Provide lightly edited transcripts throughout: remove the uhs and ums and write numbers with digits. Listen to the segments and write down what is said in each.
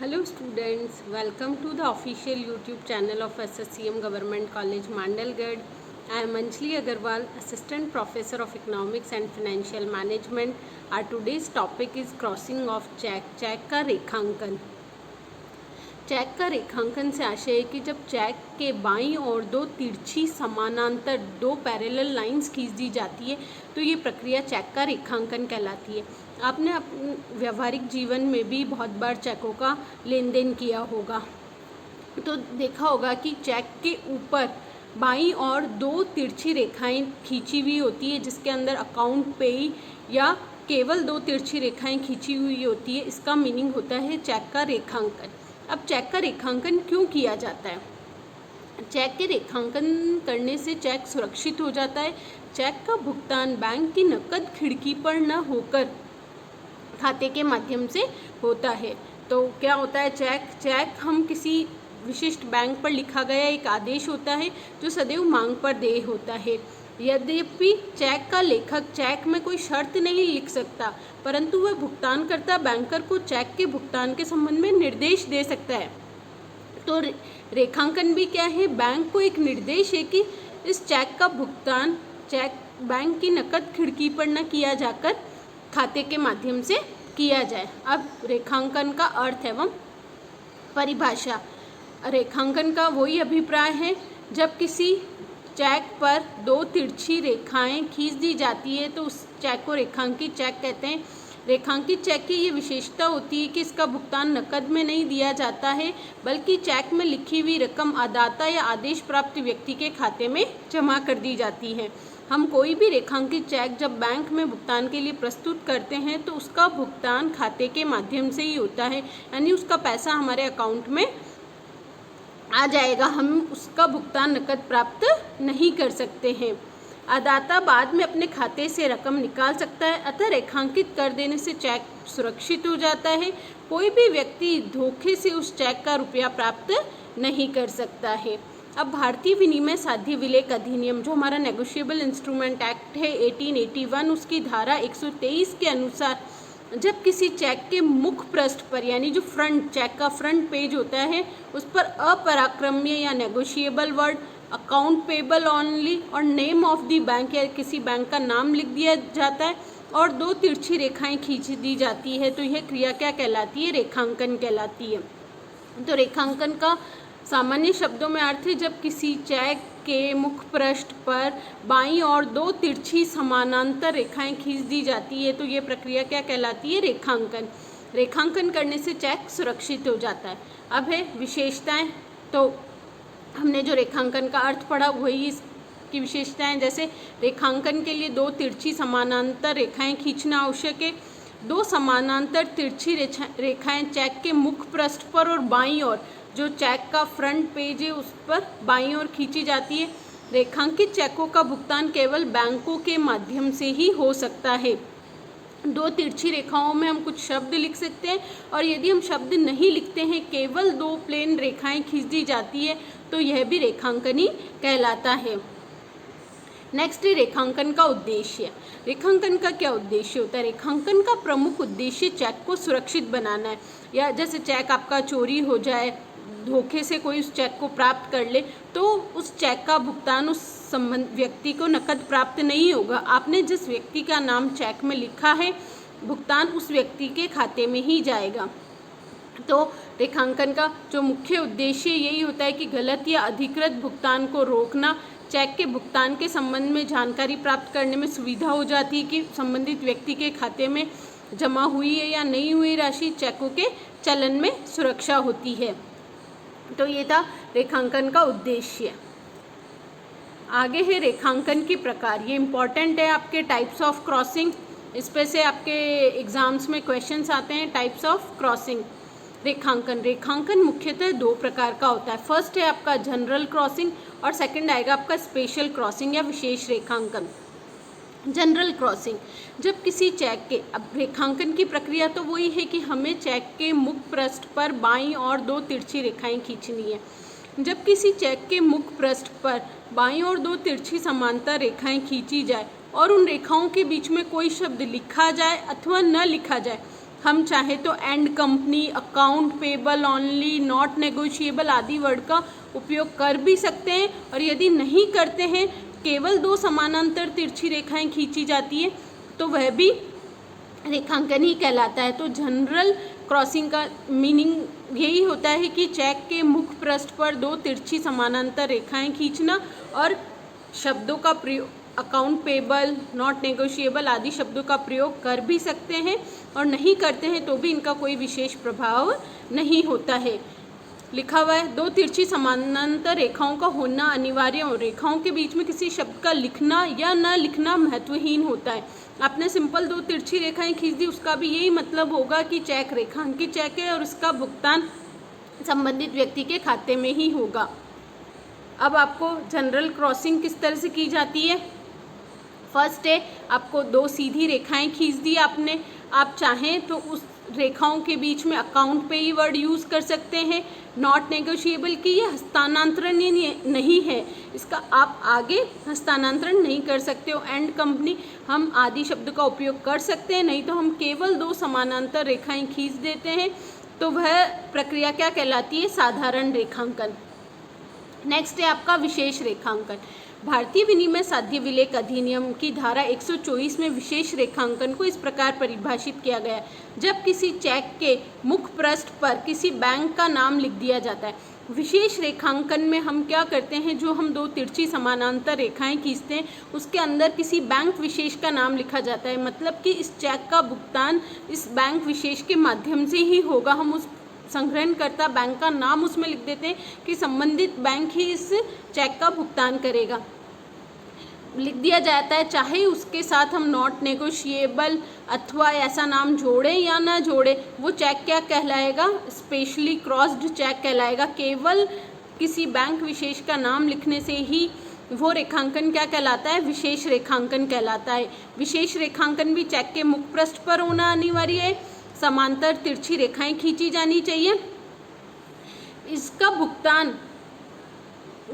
Hello students, welcome to the official YouTube channel of SSCM Government College Mandalgarh. I am Anjali Agarwal, Assistant Professor of Economics and Financial Management. Our today's topic is crossing of cheque का रेखांकन। Check का रेखांकन से आशय है कि जब check के बाईं ओर दो तिरछी समानांतर दो पैरेलल लाइंस खींच दी जाती है तो ये प्रक्रिया चेक का रेखांकन कहलाती है। आपने अपने व्यवहारिक जीवन में भी बहुत बार चेकों का लेन देन किया होगा, तो देखा होगा कि चेक के ऊपर बाईं ओर दो तिरछी रेखाएं खींची हुई होती है, जिसके अंदर अकाउंट पेई या केवल दो तिरछी रेखाएं खींची हुई होती है। इसका मीनिंग होता है चेक का रेखांकन। अब चेक का रेखांकन क्यों किया जाता है? चेक के रेखांकन करने से चेक सुरक्षित हो जाता है। चेक का भुगतान बैंक की नकद खिड़की पर न होकर खाते के माध्यम से होता है। तो क्या होता है, चेक हम किसी विशिष्ट बैंक पर लिखा गया एक आदेश होता है जो सदैव मांग पर देय होता है। यद्यपि चेक का लेखक चेक में कोई शर्त नहीं लिख सकता, परंतु वह भुगतानकर्ता बैंकर को चेक के भुगतान के संबंध में निर्देश दे सकता है। तो रेखांकन भी क्या है? बैंक को एक निर्देश है कि इस चेक का भुगतान चेक बैंक की नकद खिड़की पर न किया जाकर खाते के माध्यम से किया जाए। अब रेखांकन का अर्थ एवं परिभाषा। रेखांकन का वही अभिप्राय है जब किसी चेक पर दो तिरछी रेखाएं खींच दी जाती है तो उस चेक को रेखांकित चेक कहते हैं। रेखांकित चेक की ये विशेषता होती है कि इसका भुगतान नकद में नहीं दिया जाता है, बल्कि चेक में लिखी हुई रकम आदाता या आदेश प्राप्त व्यक्ति के खाते में जमा कर दी जाती है। हम कोई भी रेखांकित चेक जब बैंक में भुगतान के लिए प्रस्तुत करते हैं तो उसका भुगतान खाते के माध्यम से ही होता है, यानी उसका पैसा हमारे अकाउंट में आ जाएगा। हम उसका भुगतान नकद प्राप्त नहीं कर सकते हैं। आदाता बाद में अपने खाते से रकम निकाल सकता है, अतः रेखांकित कर देने से चेक सुरक्षित हो जाता है। कोई भी व्यक्ति धोखे से उस चेक का रुपया प्राप्त नहीं कर सकता है। अब भारतीय विनिमय साध्य विलेख अधिनियम, जो हमारा नेगोशिएबल इंस्ट्रूमेंट एक्ट है 1881, उसकी धारा 123 के अनुसार जब किसी चेक के मुख पृष्ठ पर, यानी जो फ्रंट चेक का फ्रंट पेज होता है, उस पर अपराक्रम्य या negotiable word account payable only और नेम ऑफ द बैंक या किसी बैंक का नाम लिख दिया जाता है और दो तिरछी रेखाएं खींच दी जाती है, तो यह क्रिया क्या कहलाती है? रेखांकन कहलाती है। तो रेखांकन का सामान्य शब्दों में अर्थ है जब किसी चेक के मुख पृष्ठ पर बाईं ओर दो तिरछी समानांतर रेखाएं खींच दी जाती है तो ये प्रक्रिया क्या कहलाती है? रेखांकन। रेखांकन करने से चेक सुरक्षित हो जाता है। अब है विशेषताएं। तो हमने जो रेखांकन का अर्थ पढ़ा वही इसकी विशेषताएं, जैसे रेखांकन के लिए दो तिरछी समानांतर रेखाएं खींचना आवश्यक है। दो समानांतर तिरछी रेखाएं चेक के मुख पृष्ठ पर और बाईं ओर, जो चेक का फ्रंट पेज है उस पर बाईं ओर खींची जाती है। रेखांकित चेकों का भुगतान केवल बैंकों के माध्यम से ही हो सकता है। दो तिरछी रेखाओं में हम कुछ शब्द लिख सकते हैं, और यदि हम शब्द नहीं लिखते हैं, केवल दो प्लेन रेखाएं खींच दी जाती है, तो यह भी रेखांकन ही कहलाता है। नेक्स्ट है रेखांकन का उद्देश्य। रेखांकन का क्या उद्देश्य होता है? रेखांकन का प्रमुख उद्देश्य चेक को सुरक्षित बनाना है। या जैसे चेक आपका चोरी हो जाए, धोखे से कोई उस चेक को प्राप्त कर ले, तो उस चेक का भुगतान उस संबंध व्यक्ति को नकद प्राप्त नहीं होगा। आपने जिस व्यक्ति का नाम चेक में लिखा है, भुगतान उस व्यक्ति के खाते में ही जाएगा। तो रेखांकन का जो मुख्य उद्देश्य यही होता है कि गलत या अधिकृत भुगतान को रोकना। चेक के भुगतान के संबंध में जानकारी प्राप्त करने में सुविधा हो जाती है कि संबंधित व्यक्ति के खाते में जमा हुई है या नहीं हुई राशि। चेकों के चलन में सुरक्षा होती है। तो ये था रेखांकन का उद्देश्य। आगे है रेखांकन के प्रकार। ये इम्पॉर्टेंट है आपके टाइप्स ऑफ क्रॉसिंग, इस पे से आपके एग्जाम्स में क्वेश्चंस आते हैं। Types of crossing. रेखांकन मुख्यतः दो प्रकार का होता है। फर्स्ट है आपका जनरल क्रॉसिंग और सेकंड आएगा आपका स्पेशल क्रॉसिंग या विशेष रेखांकन। जनरल क्रॉसिंग, जब किसी चेक के, अब रेखांकन की प्रक्रिया तो वही है कि हमें चेक के मुख पृष्ठ पर बाईं और दो तिरछी रेखाएं खींचनी है। जब किसी चेक के मुख पृष्ठ पर बाईं और दो तिरछी समांतर रेखाएं खींची जाए और उन रेखाओं के बीच में कोई शब्द लिखा जाए अथवा न लिखा जाए, हम चाहे तो and company, account payable only, not negotiable आदि वर्ड का उपयोग कर भी सकते हैं। और यदि नहीं करते हैं, केवल दो समानांतर तिरछी रेखाएं खींची जाती है तो वह भी रेखांकन ही कहलाता है। तो जनरल क्रॉसिंग का मीनिंग यही होता है कि चेक के मुख पृष्ठ पर दो तिरछी समानांतर रेखाएं खींचना, और शब्दों का प्रयोग अकाउंट पेबल, नॉट नेगोशिएबल आदि शब्दों का प्रयोग कर भी सकते हैं, और नहीं करते हैं तो भी इनका कोई विशेष प्रभाव नहीं होता है। लिखा हुआ है, दो तिरछी समानांतर रेखाओं का होना अनिवार्य और रेखाओं के बीच में किसी शब्द का लिखना या न लिखना महत्वहीन होता है। आपने सिंपल दो तिरछी रेखाएं खींच दी, उसका भी यही मतलब होगा कि चेक रेखांकित चेक है और उसका भुगतान संबंधित व्यक्ति के खाते में ही होगा। अब आपको जनरल क्रॉसिंग किस तरह से की जाती है। फर्स्ट है, आपको दो सीधी रेखाएं खींच दी आपने, आप चाहें तो उस रेखाओं के बीच में अकाउंट पे ही वर्ड यूज़ कर सकते हैं। नॉट नेगोशिएबल की ये हस्तांतरण नहीं है, इसका आप आगे हस्तांतरण नहीं कर सकते हो। एंड कंपनी हम आदि शब्द का उपयोग कर सकते हैं, नहीं तो हम केवल दो समानांतर रेखाएं खींच देते हैं, तो वह प्रक्रिया क्या कहलाती है, साधारण रेखांकन। नेक्स्ट है आपका विशेष रेखांकन। भारतीय विनिमय साध्य विलेख अधिनियम की धारा 124 में विशेष रेखांकन को इस प्रकार परिभाषित किया गया है, जब किसी चेक के मुख पृष्ठ पर किसी बैंक का नाम लिख दिया जाता है। विशेष रेखांकन में हम क्या करते हैं, जो हम दो तिरछी समानांतर रेखाएं खींचते हैं उसके अंदर किसी बैंक विशेष का नाम लिखा जाता है, मतलब कि इस चेक का भुगतान इस बैंक विशेष के माध्यम से ही होगा। हम उस संग्रहणकर्ता बैंक का नाम उसमें लिख देते हैं कि संबंधित बैंक ही इस चेक का भुगतान करेगा, लिख दिया जाता है। चाहे उसके साथ हम नॉट नेगोशिएबल अथवा ऐसा नाम जोड़ें या ना जोड़ें, वो चेक क्या कहलाएगा, स्पेशली क्रॉस्ड चेक कहलाएगा। केवल किसी बैंक विशेष का नाम लिखने से ही वो रेखांकन क्या कहलाता है, विशेष रेखांकन कहलाता है। विशेष रेखांकन भी चेक के मुख पृष्ठ पर होना अनिवार्य है, समांतर तिरछी रेखाएं खींची जानी चाहिए, इसका भुगतान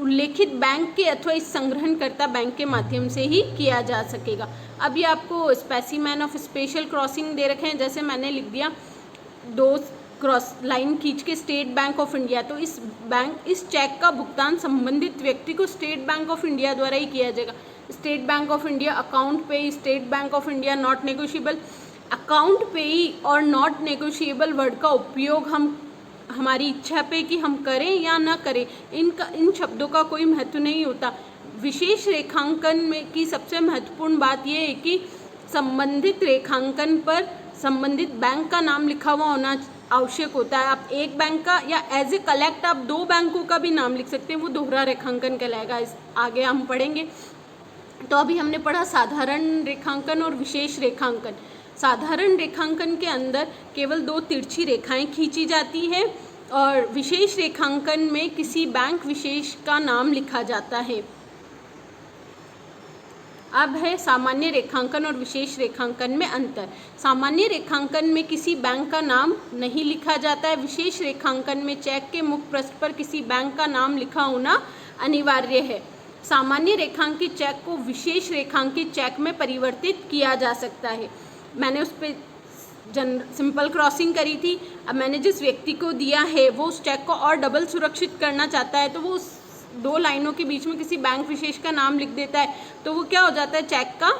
उल्लेखित बैंक के अथवा इस संग्रहणकर्ता बैंक के माध्यम से ही किया जा सकेगा। अभी आपको स्पेसिमेन ऑफ स्पेशल क्रॉसिंग दे रखे हैं, जैसे मैंने लिख दिया दो क्रॉस लाइन खींच के स्टेट बैंक ऑफ इंडिया, तो इस चेक का भुगतान संबंधित व्यक्ति को स्टेट बैंक ऑफ इंडिया द्वारा ही किया जाएगा। State Bank of India, account pay, State Bank of India, not negotiable. Account payee और नॉट नेगोशिएबल वर्ड का उपयोग हम हमारी इच्छा पे कि हम करें या ना करें, इन शब्दों का कोई महत्व नहीं होता। विशेष रेखांकन में की सबसे महत्वपूर्ण बात यह है कि संबंधित रेखांकन पर संबंधित बैंक का नाम लिखा हुआ होना आवश्यक होता है। आप एक बैंक का या एज ए कलेक्ट आप दो बैंकों का भी नाम लिख सकते हैं, वो दोहरा रेखांकन कहलाएगा। इस आगे हम पढ़ेंगे। तो अभी हमने पढ़ा साधारण रेखांकन और विशेष रेखांकन। साधारण रेखांकन के अंदर केवल दो तिरछी रेखाएं खींची जाती हैं, और विशेष रेखांकन में किसी बैंक विशेष का नाम लिखा जाता है। अब है सामान्य रेखांकन और विशेष रेखांकन में अंतर। सामान्य रेखांकन में किसी बैंक का नाम नहीं लिखा जाता है। विशेष रेखांकन में चेक के मुख पृष्ठ पर किसी बैंक का नाम लिखा होना अनिवार्य है। सामान्य रेखांकित चेक को विशेष रेखांकित चेक में परिवर्तित किया जा सकता है। मैंने उस पर सिंपल क्रॉसिंग करी थी। अब मैंने जिस व्यक्ति को दिया है वो उस चेक को और डबल सुरक्षित करना चाहता है, तो वो उस दो लाइनों के बीच में किसी बैंक विशेष का नाम लिख देता है, तो वो क्या हो जाता है, चेक का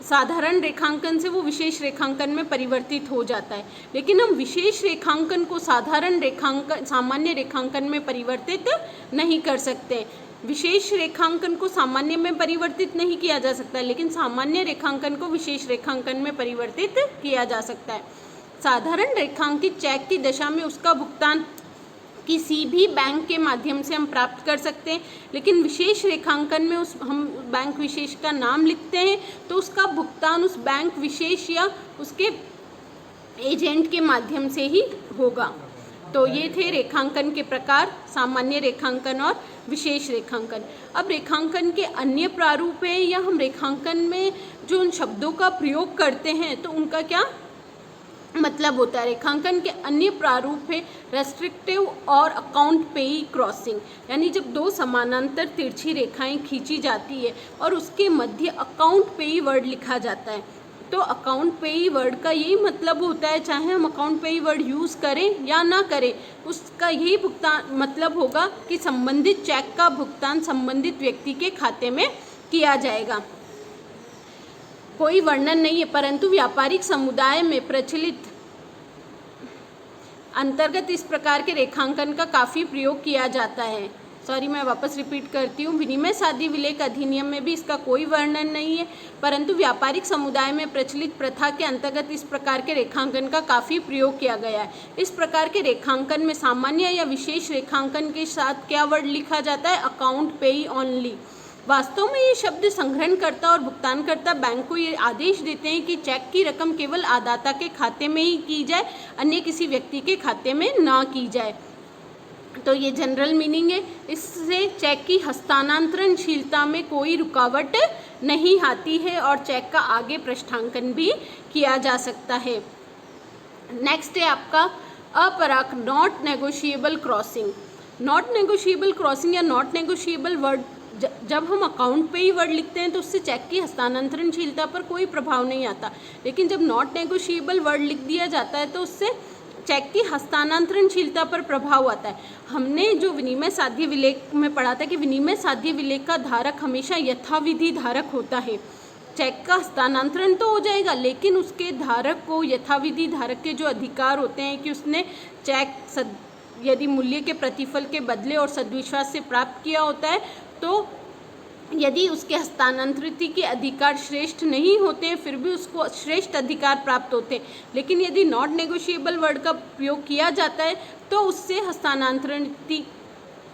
साधारण रेखांकन से वो विशेष रेखांकन में परिवर्तित हो जाता है। लेकिन हम विशेष रेखांकन को साधारण रेखांकन सामान्य रेखांकन में परिवर्तित नहीं कर सकते। विशेष रेखांकन को सामान्य में परिवर्तित नहीं किया जा सकता, लेकिन सामान्य रेखांकन को विशेष रेखांकन में परिवर्तित किया जा सकता है। साधारण रेखांकित चेक की दशा में उसका भुगतान किसी भी बैंक के माध्यम से हम प्राप्त कर सकते हैं, लेकिन विशेष रेखांकन में हम बैंक विशेष का नाम लिखते हैं तो उसका भुगतान उस बैंक विशेष या उसके एजेंट के माध्यम से ही होगा। तो ये थे रेखांकन के प्रकार, सामान्य रेखांकन और विशेष रेखांकन। अब रेखांकन के अन्य प्रारूप हैं, या हम रेखांकन में जो उन शब्दों का प्रयोग करते हैं तो उनका क्या मतलब होता है। रेखांकन के अन्य प्रारूप है रेस्ट्रिक्टिव और अकाउंट पेई क्रॉसिंग, यानी जब दो समानांतर तिरछी रेखाएं खींची जाती है और उसके मध्य अकाउंट पेई वर्ड लिखा जाता है, तो अकाउंट पेई वर्ड का यही मतलब होता है, चाहे हम अकाउंट पेई वर्ड यूज़ करें या ना करें, उसका यही भुगतान मतलब होगा कि संबंधित चेक का भुगतान संबंधित व्यक्ति के खाते में किया जाएगा। कोई वर्णन नहीं है, परंतु व्यापारिक समुदाय में प्रचलित अंतर्गत इस प्रकार के रेखांकन का काफ़ी प्रयोग किया जाता है। मैं वापस रिपीट करती हूँ, विनिमय साध्य विलेख अधिनियम में भी इसका कोई वर्णन नहीं है, परंतु व्यापारिक समुदाय में प्रचलित प्रथा के अंतर्गत इस प्रकार के रेखांकन का काफ़ी प्रयोग किया गया है। इस प्रकार के रेखांकन में सामान्य या विशेष रेखांकन के साथ क्या वर्ड लिखा जाता है? अकाउंट पेई ओनली। वास्तव में ये शब्द संग्रहणकर्ता और भुगतानकर्ता बैंक को ये आदेश देते हैं कि चेक की रकम केवल आदाता के खाते में ही की जाए, अन्य किसी व्यक्ति के खाते में ना की जाए। तो ये जनरल मीनिंग है। इससे चेक की हस्तांतरणशीलता में कोई रुकावट नहीं आती है और चेक का आगे पृष्ठांकन भी किया जा सकता है। नेक्स्ट है आपका अपराग, not negotiable crossing. Not negotiable crossing या नॉट नेगोशिएबल वर्ड, जब हम अकाउंट पे ही वर्ड लिखते हैं तो उससे चेक की हस्तांतरणशीलता पर कोई प्रभाव नहीं आता, लेकिन जब नॉट नेगोशिएबल वर्ड लिख दिया जाता है तो उससे चेक की हस्तांतरणशीलता पर प्रभाव आता है। हमने जो विनिमय साध्य विलेख में पढ़ा था कि विनिमय साध्य विलेख का धारक हमेशा यथाविधि धारक होता है। चेक का हस्तांतरण तो हो जाएगा, लेकिन उसके धारक को यथाविधि धारक के जो अधिकार होते हैं कि उसने चेक यदि मूल्य के प्रतिफल के बदले और सद्विश्वास से प्राप्त किया होता है, तो यदि उसके हस्तांतरित के अधिकार श्रेष्ठ नहीं होते हैं फिर भी उसको श्रेष्ठ अधिकार प्राप्त होते हैं। लेकिन यदि नॉट नेगोशिएबल वर्ड का प्रयोग किया जाता है तो उससे हस्तांतरित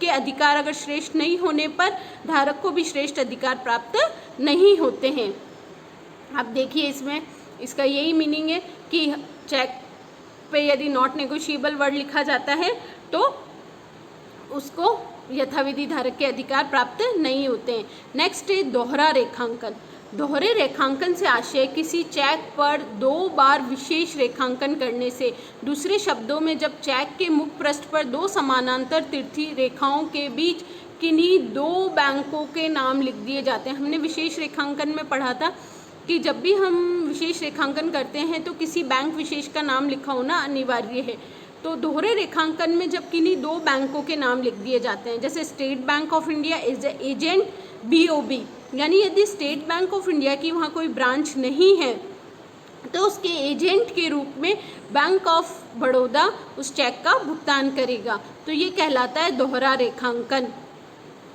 के अधिकार अगर श्रेष्ठ नहीं होने पर धारक को भी श्रेष्ठ अधिकार प्राप्त नहीं होते हैं। अब देखिए इसमें इसका यही मीनिंग है कि चेक पे यदि नॉट नेगोशिएबल वर्ड लिखा जाता है तो उसको यथाविधि धारक के अधिकार प्राप्त नहीं होते हैं। नेक्स्ट है दोहरा रेखांकन। दोहरे रेखांकन से आशय किसी चेक पर 2 बार विशेष रेखांकन करने से। दूसरे शब्दों में, जब चेक के मुख पृष्ठ पर 2 समानांतर तिरछी रेखाओं के बीच किन्हीं 2 बैंकों के नाम लिख दिए जाते हैं। हमने विशेष रेखांकन में पढ़ा था कि जब भी हम विशेष रेखांकन करते हैं तो किसी बैंक विशेष का नाम लिखा होना अनिवार्य है। तो दोहरे रेखांकन में जब किन्हीं 2 बैंकों के नाम लिख दिए जाते हैं, जैसे state Bank of India is agent BOB, यानी यदि स्टेट बैंक ऑफ इंडिया की वहाँ कोई ब्रांच नहीं है तो उसके एजेंट के रूप में बैंक ऑफ बड़ौदा उस चेक का भुगतान करेगा, तो ये कहलाता है दोहरा रेखांकन।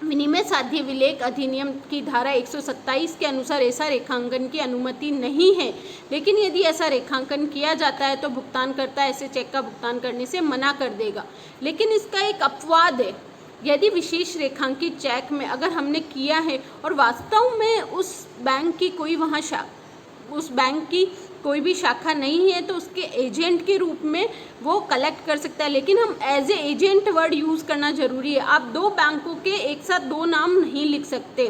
विनिमय साध्य विलेख अधिनियम की धारा 127 के अनुसार ऐसा रेखांकन की अनुमति नहीं है, लेकिन यदि ऐसा रेखांकन किया जाता है तो भुगतानकर्ता ऐसे चेक का भुगतान करने से मना कर देगा। लेकिन इसका एक अपवाद है, यदि विशेष रेखांकित चेक में अगर हमने किया है और वास्तव में उस बैंक की कोई भी शाखा नहीं है तो उसके एजेंट के रूप में वो कलेक्ट कर सकता है, लेकिन हम as a agent word use करना जरूरी है। आप 2 बैंकों के एक साथ 2 नाम नहीं लिख सकते।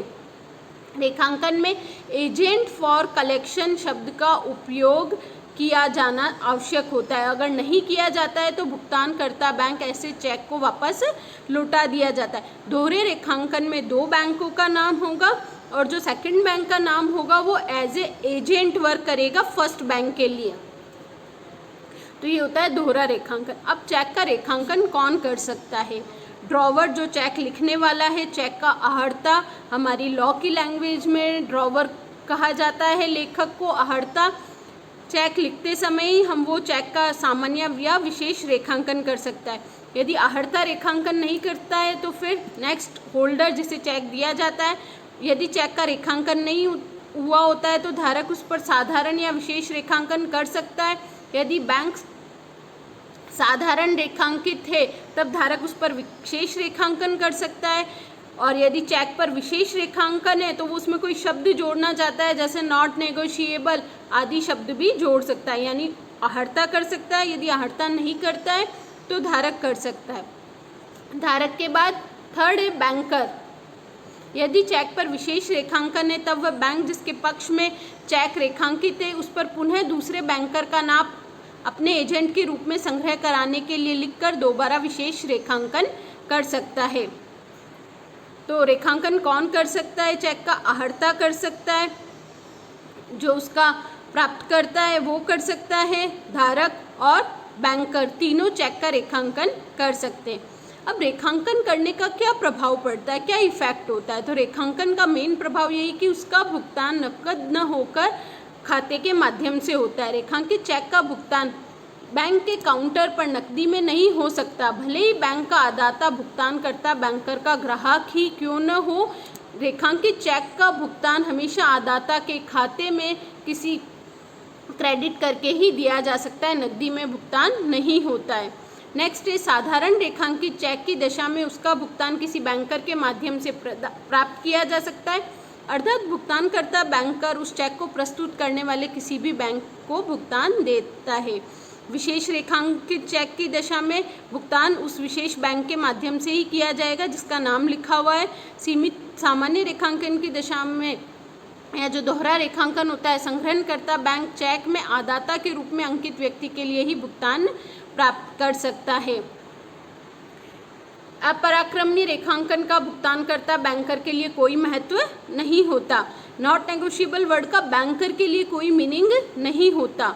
रेखांकन में एजेंट फॉर कलेक्शन शब्द का उपयोग किया जाना आवश्यक होता है। अगर नहीं किया जाता है तो भुगतानकर्ता बैंक ऐसे चेक को वापस लौटा दिया जाता है। दोहरे रेखांकन में 2 बैंकों का नाम होगा और जो सेकंड बैंक का नाम होगा वो एज ए एजेंट वर्क करेगा फर्स्ट बैंक के लिए। तो ये होता है दोहरा रेखांकन। अब चेक का रेखांकन कौन कर सकता है? ड्रॉवर, जो चेक लिखने वाला है। चेक का आहर्ता, हमारी लॉ की लैंग्वेज में ड्रॉवर कहा जाता है लेखक को। आहर्ता चेक लिखते समय ही हम वो चेक का सामान्य या विशेष रेखांकन कर सकता है। यदि आहर्ता रेखांकन नहीं करता है तो फिर नेक्स्ट होल्डर जिसे चेक दिया जाता है, यदि चेक का रेखांकन नहीं हुआ होता है तो धारक उस पर साधारण या विशेष रेखांकन कर सकता है। यदि बैंक साधारण रेखांकित है तब धारक उस पर विशेष रेखांकन कर सकता है, और यदि चेक पर विशेष रेखांकन है तो वो उसमें कोई शब्द जोड़ना चाहता है जैसे नॉट नेगोशिएबल आदि शब्द भी जोड़ सकता है, यानी आहर्ता कर सकता है। यदि आहर्ता नहीं करता है तो धारक कर सकता है। धारक के बाद थर्ड है बैंकर। यदि चेक पर विशेष रेखांकन है तब वह बैंक जिसके पक्ष में चेक रेखांकित है उस पर पुनः दूसरे बैंकर का नाम अपने एजेंट के रूप में संग्रह कराने के लिए लिखकर दोबारा विशेष रेखांकन कर सकता है। तो रेखांकन कौन कर सकता है? चेक का आहर्ता कर सकता है, जो उसका प्राप्तकर्ता है वो कर सकता है, धारक और बैंकर तीनों चेक का रेखांकन कर सकते हैं। अब रेखांकन करने का क्या प्रभाव पड़ता है, क्या इफेक्ट होता है? तो रेखांकन का मेन प्रभाव यही कि उसका भुगतान नकद न होकर खाते के माध्यम से होता है। रेखांकित चेक का भुगतान बैंक के काउंटर पर नकदी में नहीं हो सकता, भले ही बैंक का आदाता भुगतानकर्ता बैंकर का ग्राहक ही क्यों न हो। रेखांकित चेक का भुगतान हमेशा आदाता के खाते में किसी क्रेडिट करके ही दिया जा सकता है, नकदी में भुगतान नहीं होता है। नेक्स्ट है साधारण रेखांकित चेक की दशा में उसका भुगतान किसी बैंकर के माध्यम से प्राप्त किया जा सकता है, अर्थात भुगतानकर्ता बैंकर उस चेक को प्रस्तुत करने वाले किसी भी बैंक को भुगतान देता है। विशेष रेखांकित चेक की दशा में भुगतान उस विशेष बैंक के माध्यम से ही किया जाएगा जिसका नाम लिखा हुआ है। सीमित सामान्य रेखांकन की दशा में या जो दोहरा रेखांकन होता है, संग्रहणकर्ता बैंक चेक में आदाता के रूप में अंकित व्यक्ति के लिए ही भुगतान प्राप्त कर सकता है। अपराक्रम्य रेखांकन का भुगतानकर्ता बैंकर के लिए कोई महत्व नहीं होता। नॉट नेगोशिएबल वर्ड का बैंकर के लिए कोई मीनिंग नहीं होता।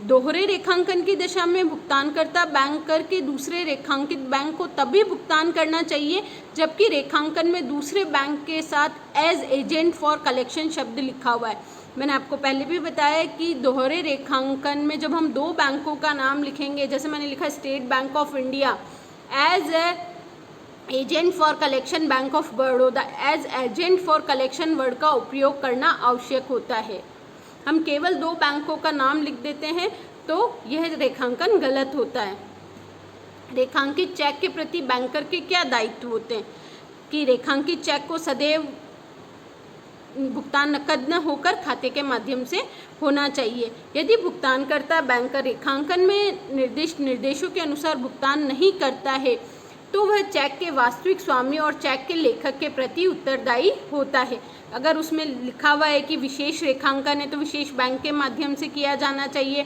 दोहरे रेखांकन की दशा में भुगतानकर्ता बैंकर के दूसरे रेखांकित बैंक को तभी भुगतान करना चाहिए जबकि रेखांकन में दूसरे बैंक के साथ एज एजेंट फॉर कलेक्शन शब्द लिखा हुआ है। मैंने आपको पहले भी बताया कि दोहरे रेखांकन में जब हम दो बैंकों का नाम लिखेंगे, जैसे मैंने लिखा State Bank of India as agent for collection Bank of Baroda, as agent for collection word का उपयोग करना आवश्यक होता है। हम केवल दो बैंकों का नाम लिख देते हैं तो यह रेखांकन गलत होता है। रेखांकित चेक के प्रति बैंकर के क्या दायित्व होते हैं कि रेखांकित चेक को सदैव भुगतान नकद न होकर खाते के माध्यम से होना चाहिए। यदि भुगतानकर्ता बैंकर रेखांकन में निर्दिष्ट निर्देशों के अनुसार भुगतान नहीं करता है तो वह चेक के वास्तविक स्वामी और चेक के लेखक के प्रति उत्तरदायी होता है। अगर उसमें लिखा हुआ है कि विशेष रेखांकन है तो विशेष बैंक के माध्यम से किया जाना चाहिए।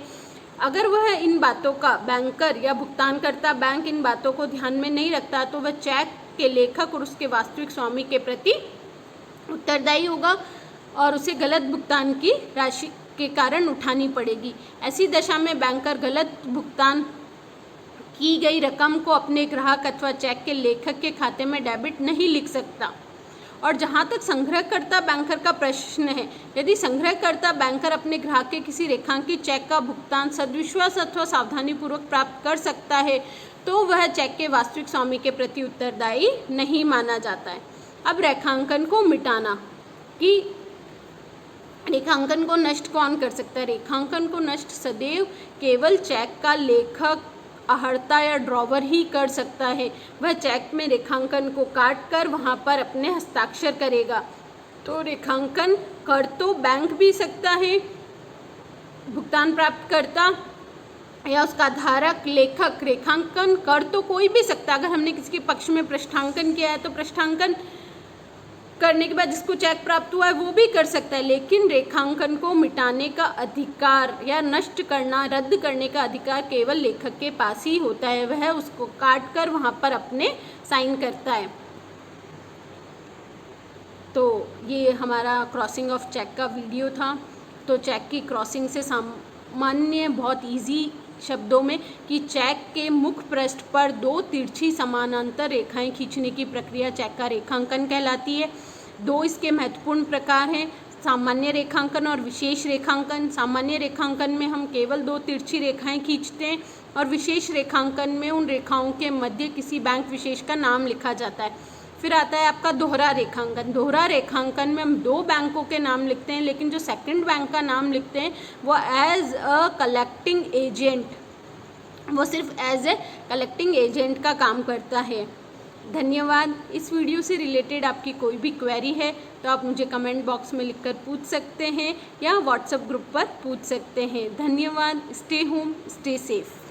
अगर वह इन बातों का बैंकर या भुगतानकर्ता बैंक इन बातों को ध्यान में नहीं रखता तो वह चेक के लेखक और उसके वास्तविक स्वामी के प्रति उत्तरदायी होगा और उसे गलत भुगतान की राशि के कारण उठानी पड़ेगी। ऐसी दशा में बैंकर गलत भुगतान की गई रकम को अपने ग्राहक अथवा चेक के लेखक के खाते में डेबिट नहीं लिख सकता। और जहाँ तक संग्रहकर्ता बैंकर का प्रश्न है, यदि संग्रहकर्ता बैंकर अपने ग्राहक के किसी रेखांकित चेक का भुगतान सद्विश्वास अथवा सावधानीपूर्वक प्राप्त कर सकता है तो वह चेक के वास्तविक स्वामी के प्रति उत्तरदायी नहीं माना जाता है। अब रेखांकन को मिटाना कि रेखांकन को नष्ट कौन कर सकता है? रेखांकन को नष्ट सदैव केवल चेक का लेखक, आहर्ता या ड्रॉवर ही कर सकता है। वह चेक में रेखांकन को काट कर वहाँ पर अपने हस्ताक्षर करेगा। तो रेखांकन कर तो बैंक भी सकता है, भुगतान प्राप्तकर्ता या उसका धारक, लेखक। रेखांकन कर तो कोई भी सकता है। अगर हमने किसी के पक्ष में पृष्ठांकन किया है तो पृष्ठांकन करने के बाद जिसको चेक प्राप्त हुआ है वो भी कर सकता है, लेकिन रेखांकन को मिटाने का अधिकार या नष्ट करना, रद्द करने का अधिकार केवल लेखक के पास ही होता है। वह उसको काट कर वहाँ पर अपने साइन करता है। तो ये हमारा क्रॉसिंग ऑफ चेक का वीडियो था। तो चेक की क्रॉसिंग से सामान्य बहुत इजी शब्दों में कि चेक के मुख पृष्ठ पर दो तिरछी समानांतर रेखाएं खींचने की प्रक्रिया चेक का रेखांकन कहलाती है। दो इसके महत्वपूर्ण प्रकार हैं, सामान्य रेखांकन और विशेष रेखांकन। सामान्य रेखांकन में हम केवल दो तिरछी रेखाएं खींचते हैं और विशेष रेखांकन में उन रेखाओं के मध्य किसी बैंक विशेष का नाम लिखा जाता है। फिर आता है आपका दोहरा रेखांकन। दोहरा रेखांकन में हम दो बैंकों के नाम लिखते हैं, लेकिन जो सेकंड बैंक का नाम लिखते हैं वो एज अ कलेक्टिंग एजेंट, वो सिर्फ एज ए कलेक्टिंग एजेंट का काम करता है। धन्यवाद। इस वीडियो से रिलेटेड आपकी कोई भी क्वेरी है तो आप मुझे कमेंट बॉक्स में लिखकर पूछ सकते हैं या व्हाट्सएप ग्रुप पर पूछ सकते हैं। धन्यवाद। Stay home, stay safe.